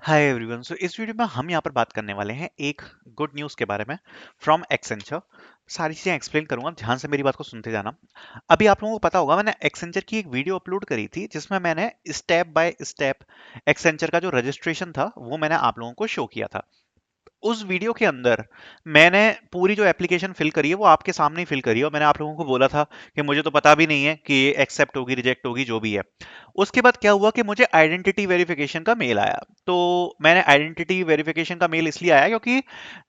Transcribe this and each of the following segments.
Hi everyone. सो इस video में हम यहाँ पर बात करने वाले हैं एक गुड न्यूज़ के बारे में फ्रॉम एक्सेंचर। सारी चीज़ें एक्सप्लेन करूंगा, ध्यान से मेरी बात को सुनते जाना। अभी आप लोगों को पता होगा, मैंने एक्सेंचर की एक वीडियो अपलोड करी थी जिसमें मैंने स्टेप बाय स्टेप एक्सेंचर का जो रजिस्ट्रेशन था वो मैंने आप लोगों को शो किया था। उस वीडियो के अंदर मैंने पूरी जो एप्लीकेशन फिल करी है वो आपके सामने ही फिल करी है, और मैंने आप लोगों को बोला था कि मुझे तो पता भी नहीं है कि एक्सेप्ट होगी रिजेक्ट होगी जो भी है। उसके बाद क्या हुआ कि मुझे आइडेंटिटी वेरिफिकेशन का मेल आया। तो मैंने आइडेंटिटी वेरिफिकेशन का मेल इसलिए आया क्योंकि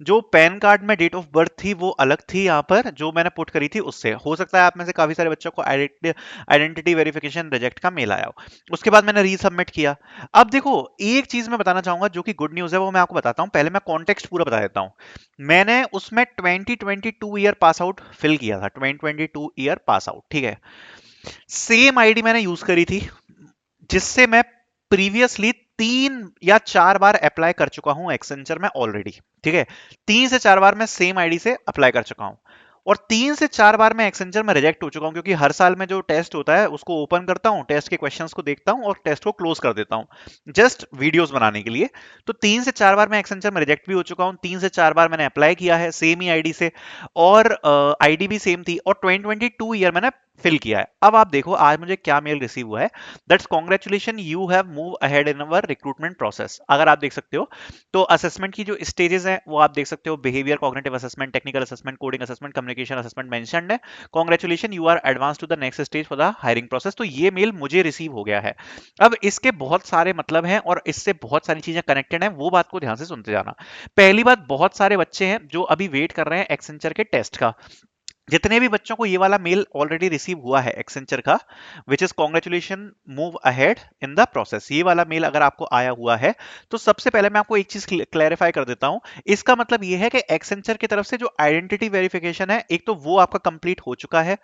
जो पैन कार्ड में डेट ऑफ बर्थ थी वो अलग थी, यहाँ पर जो मैंने पुट करी थी उससे। हो सकता है आप में से काफी सारे बच्चों को आइडेंटिटी वेरिफिकेशन रिजेक्ट का मेल आया हो। उसके बाद मैंने रीसबमिट किया। अब देखो, एक चीज मैं बताना चाहूंगा जो कि गुड न्यूज है, वो मैं आपको बताता हूं। पहले मैं कॉन्टेक्स्ट पूरा बता देता हूं। मैंने उसमें 2022 ईयर पास आउट फिल किया था, 2022 ईयर पास आउट, ठीक है। सेम आईडी मैंने यूज करी थी जिससे मैं प्रीवियसली 3 या 4 बार अप्लाई कर चुका हूं एक्सेंचर में ऑलरेडी, ठीक है। 3 से 4 बार मैं सेम आईडी से अप्लाई कर चुका हूं, और 3 से 4 बार मैं एक्सेंचर में रिजेक्ट हो चुका हूं, क्योंकि हर साल में जो टेस्ट होता है उसको ओपन करता हूं, टेस्ट के क्वेश्चंस को देखता हूं और टेस्ट को क्लोज कर देता हूं जस्ट वीडियोस बनाने के लिए। तो 3 से 4 बार मैं एक्सेंचर में रिजेक्ट भी हो चुका हूं, 3 से 4 बार मैंने अप्लाई किया है सेम ही आईडी से, और आईडी भी सेम थी, और 2022 ईयर मैंने फिल किया है। अब आप देखो आज मुझे क्या मेल रिसीव हुआ है। That's congratulation, you have move ahead in our recruitment process. अगर आप देख सकते हो तो असेसमेंट की जो स्टेजेस हैं वो आप देख सकते हो, behaviour, cognitive assessment, technical assessment, coding assessment, communication assessment mentioned है। Congratulation, you are advance to the next stage for the hiring process. तो ये मेल मुझे रिसीव हो गया है। अब इसके बहुत सारे मतलब हैं और इससे बहुत सारी चीजें कनेक्टेड हैं, वो बात को ध्यान से सुनते जाना। पहली बात, बहुत सारे बच्चे हैं जो अभी वेट कर रहे हैं एक्सेंचर के टेस्ट का। जितने भी बच्चों को ये वाला मेल ऑलरेडी रिसीव हुआ है एक्सेंचर का, which is congratulation, move ahead in the process, ये वाला मेल अगर आपको आया हुआ है, तो सबसे पहले मैं आपको एक चीज क्लैरिफाई कर देता हूं। इसका मतलब ये है कि एक्सेंचर की तरफ से जो आइडेंटिटी वेरिफिकेशन है, एक तो वो आपका कंप्लीट हो चुका है।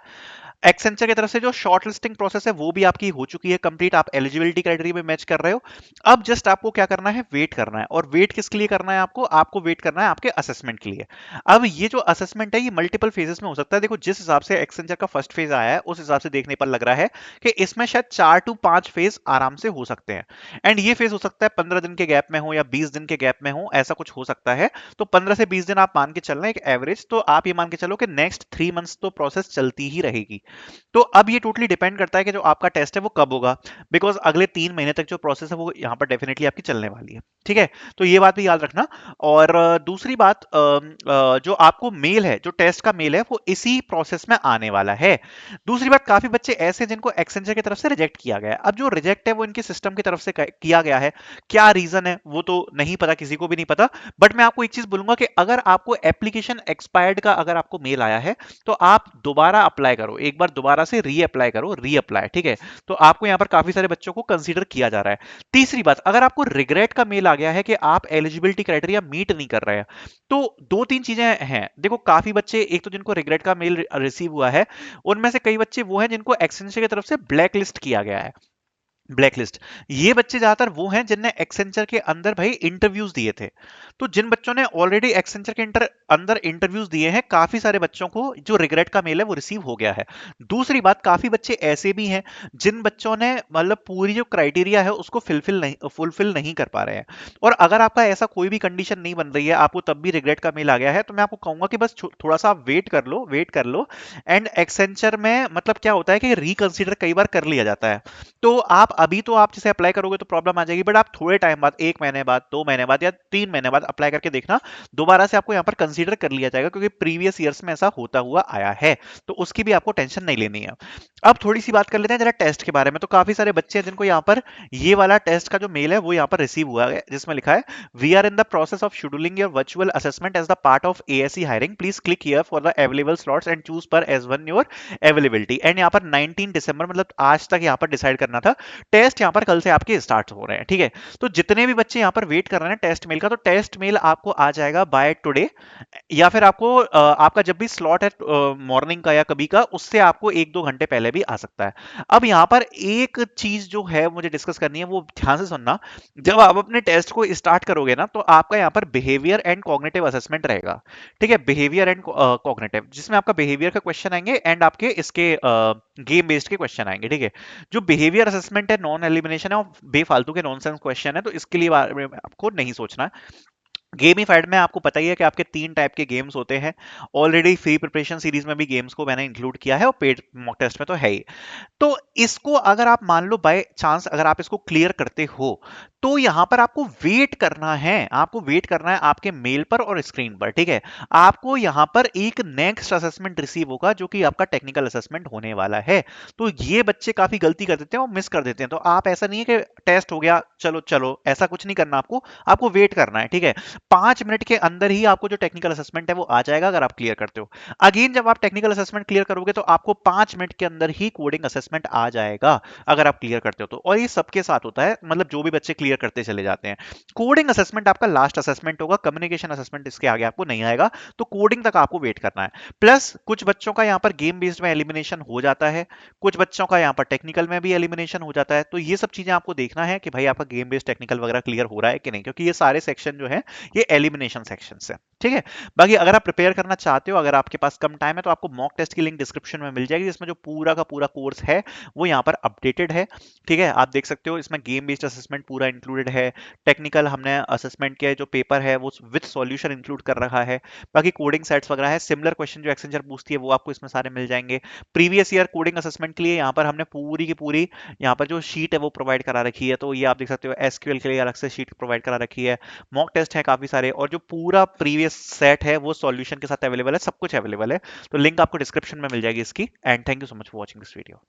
एक्सेंचर की तरफ से जो शॉर्ट लिस्टिंग प्रोसेस है वो भी आपकी हो चुकी है कंप्लीट, आप एलिजिबिलिटी क्राइटेरिया में मैच कर रहे हो। अब जस्ट आपको क्या करना है, वेट करना है। और वेट किसके लिए करना है आपको? आपको वेट करना है आपके असेसमेंट के लिए। अब ये जो असेसमेंट है ये मल्टीपल फेजेस में हो सकता है। देखो, जिस हिसाब से एक्सेंचर का फर्स्ट फेज आया है उस हिसाब से देखने पर लग रहा है कि इसमें शायद 4 to 5 फेज आराम से हो सकते हैं। एंड ये फेज हो सकता है 15 दिन के गैप में हो या 20 दिन के गैप में हो, ऐसा कुछ हो सकता है। तो 15 से 20 दिन आप मान के चल रहे हैं एक एवरेज, तो आप ये मान के चलो कि नेक्स्ट 3 मंथ्स तो प्रोसेस चलती ही रहेगी। तो अब ये टोटली डिपेंड करता है कि जो आपका टेस्ट है वो कब होगा, बिकॉज अगले 3 महीने तक जो प्रोसेस है वो यहाँ पर डेफिनेटली आपकी चलने वाली है, ठीक है। तो ये बात भी याद रखना। और दूसरी बात, जो आपको मेल है, जो टेस्ट का मेल है, वो इसी प्रोसेस में आने वाला है। दूसरी बात, काफी बच्चे ऐसे हैं जिनको एक्सेंचर की तरफ से रिजेक्ट किया गया है। अब जो रिजेक्ट है वो इनके सिस्टम की तरफ से किया गया है, क्या रीजन है वो तो नहीं पता, किसी को भी नहीं पता। बट मैं आपको एक चीज बोलूंगा कि अगर आपको एप्लीकेशन एक्सपायर्ड का अगर आपको मेल आया है, तो आप दोबारा अप्लाई करो, एक बार दोबारा से रीअप्लाई करो, रीअप्लाई, ठीक है। तो आपको यहाँ पर काफी सारे बच्चों को कंसीडर किया जा रहा है। तीसरी बात, अगर आपको रिग्रेट का मेल आ गया है कि आप एलिजिबिलिटी क्राइटेरिया मीट नहीं कर रहे हैं, तो 2-3 चीजें हैं। देखो, काफी बच्चे, एक तो जिनको रिग्रेट का मेल रिसीव हुआ है, उनमें से कई बच्चे वो हैं जिनको एक्सेंचर की तरफ से ब्लैक लिस्ट किया गया है। ब्लैकलिस्ट, ये बच्चे ज्यादातर वो हैं जिनने एक्सेंचर के अंदर भाई इंटरव्यूज दिए थे। तो जिन बच्चों ने ऑलरेडी एक्सेंचर के अंदर इंटरव्यूज दिए हैं, काफी सारे बच्चों को जो रिग्रेट का मेल है वो रिसीव हो गया है। दूसरी बात, काफी बच्चे ऐसे भी हैं जिन बच्चों ने मतलब पूरी जो क्राइटेरिया है उसको फुलफिल नहीं कर पा रहे हैं। और अगर आपका ऐसा कोई भी कंडीशन नहीं बन रही है, आपको तब भी रिग्रेट का मेल आ गया है, तो मैं आपको कहूंगा कि बस थोड़ा सा आप वेट कर लो, वेट कर लो। एंड एक्सेंचर में मतलब क्या होता है कि रिकंसीडर कई बार कर लिया जाता है। तो आप अभी तो आप जैसे अप्लाई करोगे तो प्रॉब्लम आ जाएगी, बट आप थोड़े टाइम बाद, 1 महीने बाद, 2 महीने बाद या 3 महीने बाद अप्लाई करके देखना, दोबारा से आपको यहाँ पर कंसीडर कर लिया जाएगा, क्योंकि प्रीवियस ईयर्स में ऐसा होता हुआ आया है। तो उसकी भी आपको टेंशन नहीं लेनी है। अब थोड़ी सी बात कर लेते हैं जरा टेस्ट के बारे में। तो काफी सारे बच्चे हैं जिनको यहाँ पर ये वाला टेस्ट का जो मेल है वो यहाँ पर रिसीव हुआ है, जिसमें लिखा है, we are in the process of scheduling your virtual assessment as the part of ASC hiring, please click here for the available slots and choose per as one your availability. And यहाँ पर 19 दिसंबर, मतलब आज तक यहाँ पर decide करना था। Test यहाँ पर कल से आपके स्टार्ट हो रहे हैं, ठीक है। तो जितने भी बच्चे यहाँ पर वेट कर रहे हैं टेस्ट मेल का, तो टेस्ट मेल आपको आ जाएगा बाय टुडे, या फिर आपको आपका जब भी स्लॉट है मॉर्निंग का या कभी का, उससे आपको 1-2 घंटे पहले भी आ सकता है। अब यहाँ पर एक चीज जो है मुझे डिस्कस करनी है, वो ध्यान से सुनना। जब आप अपने टेस्ट को स्टार्ट करोगे ना, तो आपका यहाँ पर बिहेवियर एंड कॉग्निटिव असेसमेंट रहेगा, ठीक है। बिहेवियर एंड कॉग्निटिव, जिसमें आपका बिहेवियर का क्वेश्चन आएंगे एंड आपके इसके गेम बेस्ड के क्वेश्चन आएंगे, ठीक है। जो बिहेवियर असेसमेंट है, नॉन एलिमिनेशन है और बेफालतू के नॉनसेंस क्वेश्चन है, तो इसके लिए आपको नहीं सोचना है। गेमिफाइड में आपको पता ही है कि आपके 3 टाइप के गेम्स होते हैं। ऑलरेडी फ्री प्रिपरेशन सीरीज में भी गेम्स को मैंने इंक्लूड किया है और पेड मॉक टेस्ट में तो है ही। तो इसको अगर आप मान लो बाय चांस अगर आप इसको क्लियर करते हो, तो यहां पर आपको वेट करना है, आपको वेट करना है आपके मेल पर और स्क्रीन पर, ठीक है। आपको यहां पर एक नेक्स्ट असेसमेंट रिसीव होगा जो कि आपका टेक्निकल असेसमेंट होने वाला है। तो ये बच्चे काफी गलती कर देते हैं और मिस कर देते हैं। तो आप ऐसा नहीं है कि टेस्ट हो गया चलो चलो, ऐसा कुछ नहीं करना आपको, आपको वेट करना है, ठीक है। 5 मिनट के अंदर ही आपको जो टेक्निकल असेसमेंट है वो आ जाएगा अगर आप क्लियर करते हो। अगेन जब आप टेक्निकल असेसमेंट क्लियर करोगे तो आपको 5 मिनट के अंदर ही कोडिंग असेसमेंट आ जाएगा अगर आप क्लियर करते हो तो। और ये सबके साथ होता है, मतलब जो भी बच्चे क्लियर करते चले जाते हैं। कोडिंग असेसमेंट आपका लास्ट असेसमेंट होगा, कम्युनिकेशन असेसमेंट इसके आगे आपको नहीं आएगा। तो कोडिंग तक आपको वेट करना है। प्लस कुछ बच्चों का यहाँ पर गेम बेस्ड में एलिमिनेशन हो जाता है, कुछ बच्चों का यहाँ पर टेक्निकल में भी एलिमिनेशन हो जाता है। तो ये सब चीजें आपको देखना है कि भाई आपका गेम बेस्ड टेक्निकल वगैरह क्लियर हो रहा है कि नहीं, क्योंकि ये सारे सेक्शन जो है ये एलिमिनेशन सेक्शन है, ठीक है। बाकी अगर आप प्रिपेयर करना चाहते हो, अगर आपके पास कम टाइम है, तो आपको मॉक टेस्ट की लिंक डिस्क्रिप्शन में मिल जाएगी, जिसमें जो पूरा का पूरा कोर्स है वो यहाँ पर अपडेटेड है, ठीक है। आप देख सकते हो इसमें गेम बेस्ड असेसमेंट पूरा इंक्लूडेड है, टेक्निकल हमने असेसमेंट के जो पेपर है वो विद सॉल्यूशन इंक्लूड कर रखा है। बाकी कोडिंग सेट्स वगैरह है, सिमिलर क्वेश्चन जो एक्सेंचर पूछती है वो आपको इसमें सारे मिल जाएंगे। प्रीवियस ईयर कोडिंग असेसमेंट के लिए यहाँ पर हमने पूरी की पूरी यहाँ पर जो शीट है वो प्रोवाइड करा रखी है। तो ये आप देख सकते हो, एसक्यूएल के लिए अलग से शीट प्रोवाइड करा रखी है, मॉक टेस्ट है काफी सारे, और जो पूरा प्रीवियस सेट है वो सॉल्यूशन के साथ अवेलेबल है, सब कुछ अवेलेबल है। तो लिंक आपको डिस्क्रिप्शन में मिल जाएगी इसकी। And thank you so much for watching this video.